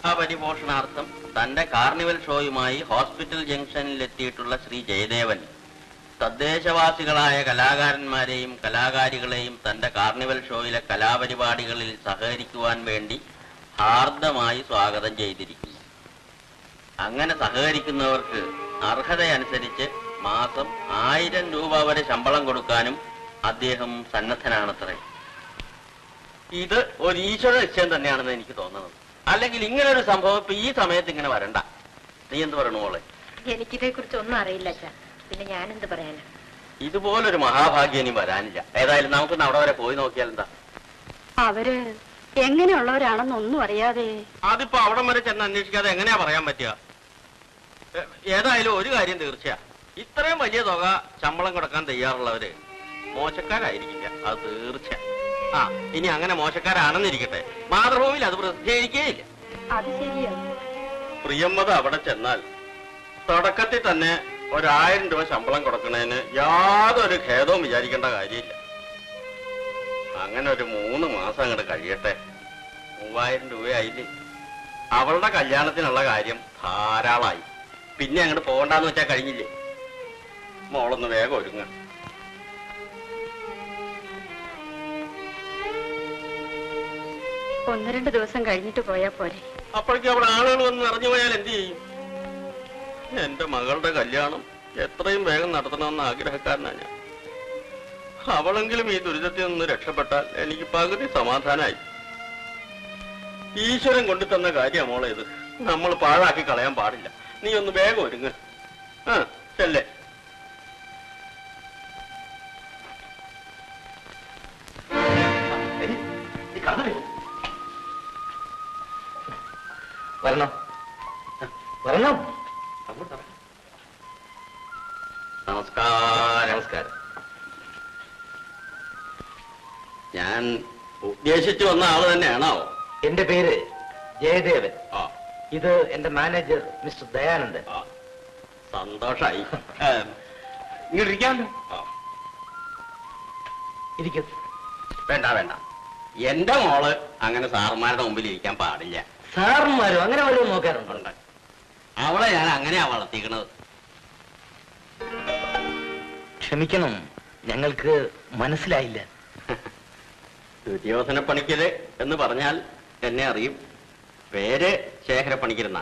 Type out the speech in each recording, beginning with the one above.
പരിപോഷണാർത്ഥം തന്റെ carnival ഷോയുമായി hospital ജംഗ്ഷനിലെത്തിയിട്ടുള്ള Shri Jayadevan തദ്ദേശവാസികളായ കലാകാരന്മാരെയും കലാകാരികളെയും തന്റെ കാർണിവൽ ഷോയിലെ കലാപരിപാടികളിൽ സഹകരിക്കുവാൻ വേണ്ടി ഹാർദമായി സ്വാഗതം ചെയ്തിരിക്കുന്നു. അങ്ങനെ സഹകരിക്കുന്നവർക്ക് അർഹതയനുസരിച്ച് മാസം 1000 രൂപ വരെ ശമ്പളം കൊടുക്കാനും അദ്ദേഹം സന്നദ്ധനാണത്രേ. ഇത് ഒരു ഈശ്വര നിശ്ചയം തന്നെയാണെന്ന് എനിക്ക് തോന്നുന്നത്. അല്ലെങ്കിൽ ഇങ്ങനെ ഒരു സംഭവം ഇപ്പൊ ഈ സമയത്ത് ഇങ്ങനെ വരണ്ട. നീ എന്ത് പറയണു മോളെ? എനിക്കിതേ കുറിച്ച് ഒന്നും അറിയില്ല. പിന്നെ ഞാൻ എന്ത് പറയാനാ? ഇതുപോലൊരു മഹാഭാഗ്യം ഇനി വരാനില്ല. ഏതായാലും നമുക്കൊന്ന് അവിടെ വരെ പോയി നോക്കിയാൽ എന്താ? അവര് എങ്ങനെയുള്ളവരാണെന്നൊന്നും അറിയാതെ അതിപ്പോ അവിടം വരെ ചെന്ന് അന്വേഷിക്കാതെ എങ്ങനെയാ പറയാൻ പറ്റുക? ഏതായാലും ഒരു കാര്യം തീർച്ചയാ, ഇത്രയും വലിയ തുക ശമ്പളം കൊടുക്കാൻ തയ്യാറുള്ളവര് മോശക്കാരായിരിക്കില്ല, അത് തീർച്ച. ഇനി അങ്ങനെ മോശക്കാരാണെന്നിരിക്കട്ടെ, മാതൃഭൂമിയിൽ അത് പ്രസിദ്ധീകരിക്കുകയില്ല. അത് ശരിയാ. പ്രിയമ്മത അവിടെ ചെന്നാൽ തുടക്കത്തിൽ തന്നെ 1000 രൂപ ശമ്പളം കൊടുക്കുന്നതിന് യാതൊരു ഖേദവും വിചാരിക്കേണ്ട കാര്യമില്ല. അങ്ങനെ ഒരു 3 മാസം അങ്ങോട്ട് കഴിയട്ടെ, 3000 രൂപയായില്ലേ. അവളുടെ കല്യാണത്തിനുള്ള കാര്യം ധാരാളമായി. പിന്നെ അങ്ങോട്ട് പോകണ്ടെന്ന് വെച്ചാൽ കഴിഞ്ഞില്ലേ. മോളൊന്ന് വേഗം ഒരുങ്ങ. ഒന്ന് 2 ദിവസം കഴിഞ്ഞിട്ട് പോയാ പോരെ? അപ്പോഴേക്കും അവിടെ ആളുകൾ വന്ന് നിറഞ്ഞു പോയാൽ എന്ത് ചെയ്യും? എന്റെ മകളുടെ കല്യാണം എത്രയും വേഗം നടത്തണമെന്ന ആഗ്രഹക്കാരനാണ് ഞാൻ. അവളെങ്കിലും ഈ ദുരിതത്തിൽ നിന്ന് രക്ഷപ്പെട്ടാൽ എനിക്ക് പകുതി സമാധാനമായി. ഈശ്വരൻ കൊണ്ടു തന്ന കാര്യമാണ് മോളെ ഇത്, നമ്മൾ പാഴാക്കി കളയാൻ പാടില്ല. നീ ഒന്ന് വേഗം ഒരുങ്ങ. ചെല്ലേ. വരണം വരണം. നമസ്കാരം. നമസ്കാരം. ഞാൻ ഉദ്ദേശിച്ചു വന്ന ആള് തന്നെയാണോ? എന്റെ പേര് ജയദേവൻ. ഇത് എന്റെ മാനേജർ മിസ്റ്റർ ദയാനന്ദൻ. സന്തോഷായി. ഇങ്ങോട്ടിരിക്കാമല്ലോ. ഇരിക്കും. വേണ്ട വേണ്ട, എന്റെ മോള് അങ്ങനെ സാറുമാരുടെ മുമ്പിൽ ഇരിക്കാൻ പാടില്ല. സാറുമാരോ അങ്ങനെ വല്ലതും നോക്കാറുണ്ട്? അവളെ ഞാൻ അങ്ങനെയാ വളർത്തിക്കണത്. ക്ഷമിക്കണം, ഞങ്ങൾക്ക് മനസ്സിലായില്ല. ദുര്യോധന പണിക്കര് എന്ന് പറഞ്ഞാൽ എന്നെ അറിയും. പേര് ശേഖര പണിക്കരെന്ന.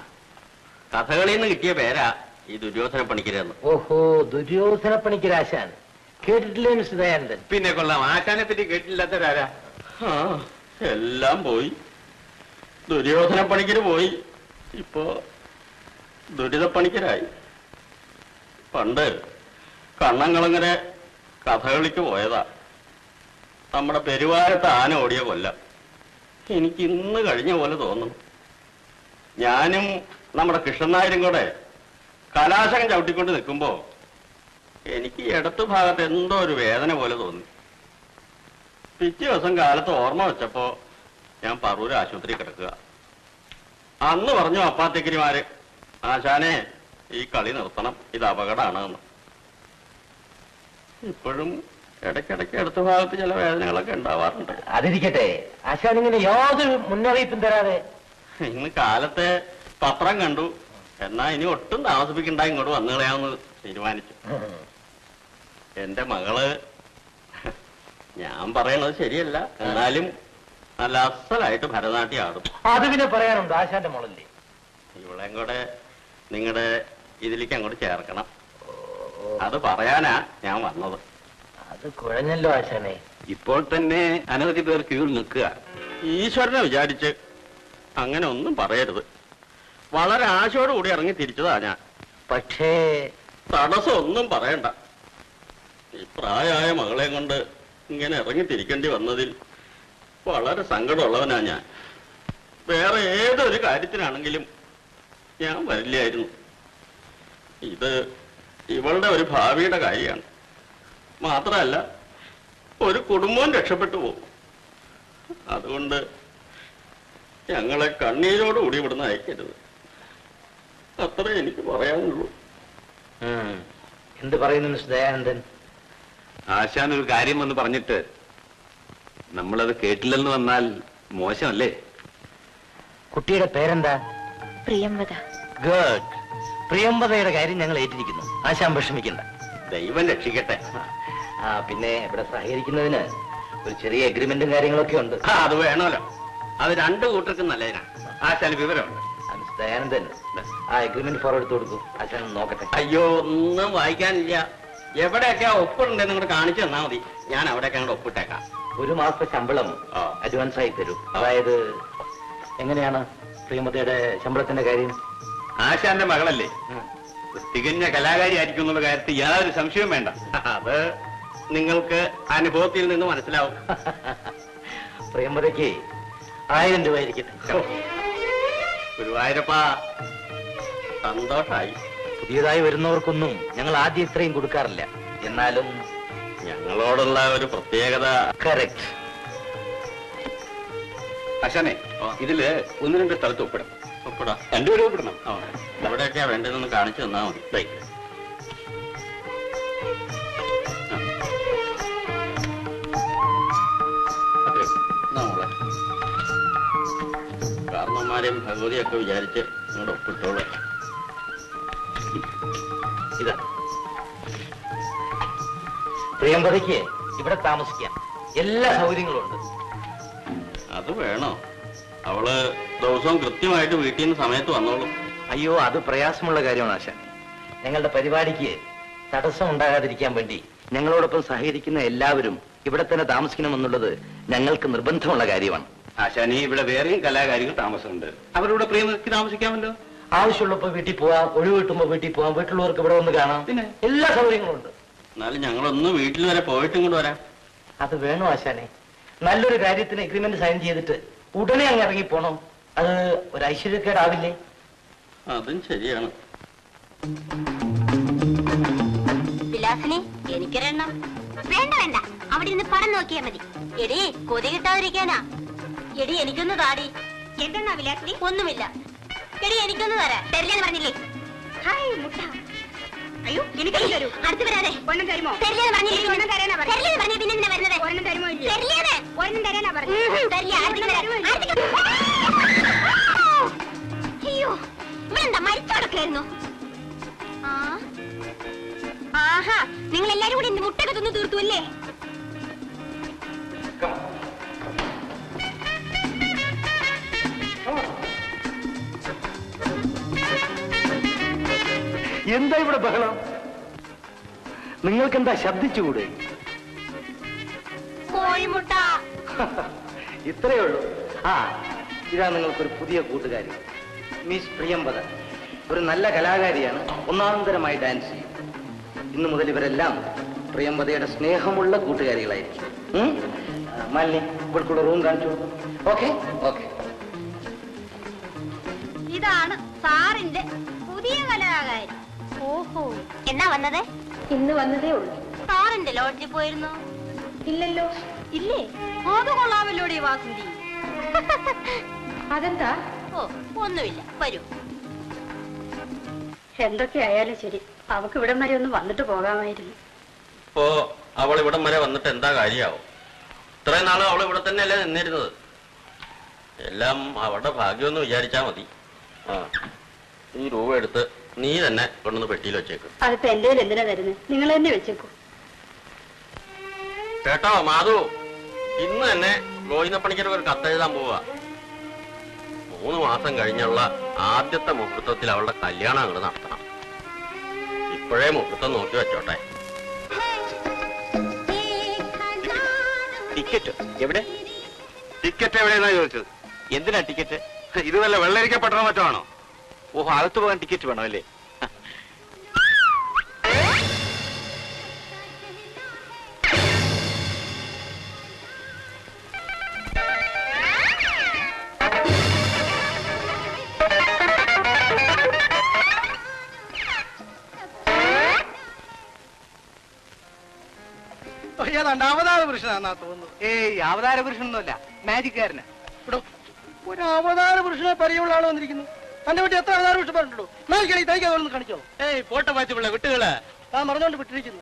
കഥകളിൽ നിന്ന് കിട്ടിയ പേരാ ഈ ദുര്യോധന പണിക്കരെന്ന്. ഓഹോ, ദുര്യോധന പണിക്കരാശാൻ. കേട്ടിട്ടില്ലേ മിസ്റ്റർ ദയാനന്ദൻ? പിന്നെ കൊള്ളാം, ആശാനെ പറ്റി കേട്ടില്ലാത്തവരാരാ? എല്ലാം പോയി. ദുര്യോധന പണിക്കര് പോയി, ഇപ്പോ ദുരിതപ്പണിക്കരായി. പണ്ട് കണ്ണങ്കളങ്ങനെ കഥകളിക്ക് പോയതാ. നമ്മുടെ പെരുവാരത്ത് ആന ഓടിയ കൊല്ലം. എനിക്ക് ഇന്ന് കഴിഞ്ഞ പോലെ തോന്നുന്നു. ഞാനും നമ്മുടെ കൃഷ്ണനായരും കൂടെ കലാശകം ചവിട്ടിക്കൊണ്ട് നിൽക്കുമ്പോ എനിക്ക് ഇടത്തു ഭാഗത്ത് എന്തോ ഒരു വേദന പോലെ തോന്നി. പിറ്റേ ദിവസം കാലത്ത് ഓർമ്മ വെച്ചപ്പോ ഞാൻ പറൂര് ആശുപത്രി കിടക്കുക. അന്ന് പറഞ്ഞു അപ്പാത്തിക്കരിമാര്, ആശാനെ ഈ കളി നിർത്തണം, ഇത് അപകടമാണ് എന്ന്. ഇപ്പോഴും ഇടയ്ക്കിടയ്ക്ക് അടുത്ത ഭാഗത്ത് ചില വേദനകളൊക്കെ ഉണ്ടാവാറുണ്ട്. അതിരിക്കട്ടെ, ആശാൻ ഇങ്ങനെ യാതൊരു മുന്നറിയിപ്പും തരാതെ ഇന്ന് കാലത്തെ പത്രം കണ്ടു. എന്നാ ഇനി ഒട്ടും താമസിപ്പിക്കണ്ട, ഇങ്ങോട്ട് വന്നു കളയാമെന്ന് തീരുമാനിച്ചു. എന്റെ മകള്, ഞാൻ പറയണത് ശരിയല്ല, എന്നാലും നല്ല അസലായിട്ട് ഭരതനാട്യം ആടും. അത് പിന്നെ പറയാനുണ്ട്, ആശാന്റെ മോളല്ലേ. ഇവളെയും കൂടെ നിങ്ങളുടെ ഇതിലേക്ക് അങ്ങോട്ട് ചേർക്കണം. അത് പറയാനാ ഞാൻ വന്നത്. അത് കുഴഞ്ഞല്ലോ ആശാനെ. ഇപ്പോൾ തന്നെ അനവധി പേർ ക്യൂവിൽ നിൽക്കുക. ഈശ്വരനെ വിചാരിച്ച് അങ്ങനെ ഒന്നും പറയരുത്. വളരെ ആശയോടുകൂടി ഇറങ്ങി തിരിച്ചതാ ഞാൻ. പക്ഷേ തടസ്സം ഒന്നും പറയണ്ട. ഈ പ്രായമായ മകളെ കൊണ്ട് ഇങ്ങനെ ഇറങ്ങി തിരിക്കേണ്ടി വന്നതിൽ വളരെ സങ്കടമുള്ളവനാ ഞാൻ. വേറെ ഏതൊരു കാര്യത്തിനാണെങ്കിലും ഞാൻ വരില്ലായിരുന്നു. ഇത് ഇവളുടെ ഒരു ഭാവിയുടെ കാര്യമാണ്. മാത്രമല്ല ഒരു കുടുംബവും രക്ഷപ്പെട്ടു പോകും. അതുകൊണ്ട് ഞങ്ങളെ കണ്ണീരോടുകൂടി ഇവിടുന്ന് അയക്കരുത്. അത്രേ എനിക്ക് പറയാനുള്ളൂ. എന്ത് പറയുന്നു മിസ്റ്റർ ദയാനന്ദൻ? ആശാൻ ഒരു കാര്യം വന്ന് പറഞ്ഞിട്ട് നമ്മളത് കേട്ടില്ലെന്ന് വന്നാൽ മോശമല്ലേ? കുട്ടിയുടെ പേരെന്താ? പ്രിയംവദ. ഗുഡ്. പ്രിയംവദയുടെ കാര്യം ഞങ്ങൾ ഏറ്റിരിക്കുന്നു. ആശാൻ വിഷമിക്കണ്ട. ദൈവം രക്ഷിക്കട്ടെ. പിന്നെ ഇവിടെ സഹകരിക്കുന്നതിന് ഒരു ചെറിയ എഗ്രിമെന്റും കാര്യങ്ങളൊക്കെ ഉണ്ട്. അത് വേണമല്ലോ. അത് രണ്ടു കൂട്ടർക്കും നല്ലതിനാ. ആശാന് വിവരമുണ്ട്. മിസ് ദയാനന്ദൻ, ആ എഗ്രിമെന്റ് ഫോർവേഡ് എടുത്ത് കൊടുക്കൂ. ആശാൻ നോക്കട്ടെ. അയ്യോ, ഒന്നും വായിക്കാനില്ല. എവിടെയൊക്കെ ഒപ്പിടുണ്ടെന്ന് ഇങ്ങോട്ട് കാണിച്ചു തന്നാ മതി. ഞാൻ അവിടെയൊക്കെ അങ്ങോട്ട് ഒപ്പിട്ടേക്കാം. ഒരു മാസത്തെ ശമ്പളം അഡ്വാൻസ് ആയി തരൂ. അതായത് എങ്ങനെയാണ് പ്രിയമതയുടെ ശമ്പളത്തിന്റെ കാര്യം? ആശാന്റെ മകളല്ലേ, തികഞ്ഞ കലാകാരി ആയിരിക്കും എന്നുള്ള കാര്യത്തിൽ യാതൊരു സംശയവും വേണ്ട. അത് നിങ്ങൾക്ക് അനുഭവത്തിൽ നിന്ന് മനസ്സിലാവും. പ്രിയമതയ്ക്ക് 1000 രൂപ ആയിരിക്കട്ടെ. ഗുരുവായൂരപ്പ, സന്തോഷായി. പുതിയതായി വരുന്നവർക്കൊന്നും ഞങ്ങൾ ആദ്യം ഇത്രയും കൊടുക്കാറില്ല. എന്നാലും ഞങ്ങളോടുള്ള ഒരു പ്രത്യേകത. കറക്റ്റ്. ആശാനെ, ഇതില് 1-2 സ്ഥലത്ത് ഒപ്പിടണം. ഒപ്പിടാ. 2 രൂപ ഒപ്പിടണം. എവിടെയൊക്കെയാ വേണ്ടതെന്ന് കാണിച്ചു തന്നാ മതി. നമ്മളെ കാരണന്മാരെയും ഭഗവതിയൊക്കെ വിചാരിച്ച് നിങ്ങളുടെ ഒപ്പിട്ടോളൂ. ഇതാ പ്രിയംവദയ്ക്ക് ഇവിടെ താമസിക്കാം. എല്ലാ സൗകര്യങ്ങളും ഉണ്ട്. അത് വേണോ? അവള് ദിവസവും കൃത്യമായിട്ട് വീട്ടിൽ നിന്ന് സമയത്ത് വന്നോളൂ. അയ്യോ, അത് പ്രയാസമുള്ള കാര്യമാണ് ആശാൻ. ഞങ്ങളുടെ പരിപാടിക്ക് തടസ്സം ഉണ്ടാകാതിരിക്കാൻ വേണ്ടി ഞങ്ങളോടൊപ്പം സഹകരിക്കുന്ന എല്ലാവരും ഇവിടെ തന്നെ താമസിക്കണമെന്നുള്ളത് ഞങ്ങൾക്ക് നിർബന്ധമുള്ള കാര്യമാണ്. ആശാനെ, ഇവിടെ വേറെയും കലാകാരികൾ താമസമുണ്ട്. അവരുടെ പ്രിയമതയ്ക്ക് താമസിക്കാമല്ലോ. ആവശ്യമുള്ളപ്പോ വീട്ടിൽ പോവാം, ഒഴിവ് കിട്ടുമ്പോ വീട്ടിൽ പോവാം, വീട്ടിലുള്ളവർക്ക് ഇവിടെ വന്ന് കാണാം. പിന്നെ എല്ലാ സൗകര്യങ്ങളും ഉണ്ട്. എന്നാലും ഞങ്ങളൊന്ന് വീട്ടിൽ വരെ പോയിട്ട് ഇങ്ങോട്ട് വരാം. അത് വേണോ ആശാനെ? നല്ലൊരു കാര്യത്തിന് എഗ്രിമെന്റ് സൈൻ ചെയ്തിട്ട് ഉടനെ അങ്ങ് ഇറങ്ങി പോണോ? അത് ഒരു ഐശ്വര്യക്കേടാവില്ലേ? അതും ശരിയാണ്. വിലാസിനി, എനിക്കൊരെണ്ണം. വേണ്ട വേണ്ട, അവിടെ ഇരുന്ന് പടം നോക്കിയാ മതി. എടി, കൊതി കിട്ടാതിരിക്കാനാ. എടി, എനിക്കൊന്ന് താടി. എന്തെന്നാ വിലാസിനി? ഒന്നുമില്ല. എടി, എനിക്കൊന്ന് തരാ. തരില്ലെന്ന് പറഞ്ഞില്ലേ? ഹായ് മുട്ട. അയ്യോ, എനിക്കൊന്ന് തരൂ. അടുത്ത് വരാതെ. ഒരെണ്ണം തരുമോ? തരില്ലെന്ന് പറഞ്ഞില്ലേ? ഒരെണ്ണം തരാനാ പറഞ്ഞു. തരില്ലെന്ന് പറഞ്ഞ പിന്നെ എന്തിനാ വരുന്നത്? ഒരെണ്ണം തരുമോ? തരില്ലേ? ഒരെണ്ണം തരാനാ പറഞ്ഞു. തരില്ല. അയ്യോ, ഇവരെന്താ മരിച്ചടക്കായിരുന്നു? ആഹാ, നിങ്ങൾ എല്ലാരും കൂടി എന്റെ മുട്ടൊക്കെ തിന്ന് തീർത്തു അല്ലേ? എന്താ ഇവിടെ ബഹളം? നിങ്ങൾക്കെന്താ ശബ്ദിച്ചുകൂടെ? കോഴിമുട്ട. ഇത്രയേ ഉള്ളൂ. ഇതാ നിങ്ങൾക്കൊരു പുതിയ കൂട്ടുകാരി, മിസ് പ്രിയംവദ. ഒരു നല്ല കലാകാരിയാണ്, ഒന്നാന്തരമായി ഡാൻസ് ചെയ്യും. ഇന്നു മുതൽ ഇവരെല്ലാം പ്രിയംവദയുടെ സ്നേഹമുള്ള കൂട്ടുകാരികളായിരിക്കും. മാലിനി, ഇവർക്കുള്ള റൂം കാണിച്ചു. Okay okay. ഇതാണ് സാറിന്റെ പുതിയ കലാകാരി. ഓഹോ, എന്നാ വന്നത്? ഇന്ന് വന്നതേ ഉള്ളൂ. സാറിന്റെ ലോഡ്ജിൽ പോയിരുന്നു? ഇല്ലല്ലോ. ഇല്ലേ? അത് കൊള്ളാമല്ലോടി വാസന്തി. അതെന്താ? ഓ, ഒന്നുമില്ല, വരൂ. എന്തൊക്കെയായാലും ശരി, അവക്ക് ഇവിടം വരെ ഒന്ന് വന്നിട്ട് പോകാമായിരുന്നു. ഇപ്പോ അവൾ ഇവിടം വരെ വന്നിട്ട് എന്താ കാര്യാവും? ഇത്രയും നാളും അവൾ ഇവിടെ തന്നെയല്ലേ നിന്നിരുന്നത്. എല്ലാം അവളുടെ ഭാഗ്യമെന്ന് വിചാരിച്ചാ മതി. ഈ രൂപ എടുത്ത് നീ തന്നെ കൊണ്ടുവന്ന് പെട്ടിയിൽ വെച്ചേക്കും. അതിപ്പോ എന്റെ എന്തിനാ തരുന്നത്? നിങ്ങൾ തന്നെ വെച്ചേക്കൂ. കേട്ടോ മാധു, ഇന്ന് തന്നെ ഗോവിന്ദപ്പണിക്കർക്ക് ഒരു കത്തെഴുതാൻ പോവുക. 3 മാസം കഴിഞ്ഞുള്ള ആദ്യത്തെ മുഹൂർത്തത്തിൽ അവളുടെ കല്യാണം അങ്ങോട്ട് നടത്തണം. ഇപ്പോഴേ മുഹൂർത്തം നോക്കി വെച്ചോട്ടെ. ടിക്കറ്റ് എവിടെ? ടിക്കറ്റ് എവിടെയെന്നാ ചോദിച്ചത്? എന്തിനാ ടിക്കറ്റ്? ഇത് വല്ല വെള്ളരിക്കപ്പെട്ടണോ മറ്റോ ആണോ? ഓഹോ, അകത്ത് പോകാൻ ടിക്കറ്റ് വേണം അല്ലേ? ഏതാണ്ട് അവതാര പുരുഷനാന്നാ തോന്നുന്നു. ഏയ്, അവതാര പുരുഷനൊന്നുമല്ല, മാജിക്കാരന്. ഇവിടെ ഒരു അവതാര പുരുഷനെ പരിചയമുള്ള ആള് വന്നിരിക്കുന്നു. തന്റെ വീട്ടിൽ എത്ര അവതാര പുരുഷൻ പറഞ്ഞിട്ടുള്ളൂ? മേൽക്കണി തയ്ക്കാതെ കാണിച്ചോ? ഏയ്, പോട്ടെ മാറ്റി പിള്ള വിട്ടുകള്. താൻ പറഞ്ഞോണ്ട് വിട്ടിരിക്കുന്നു.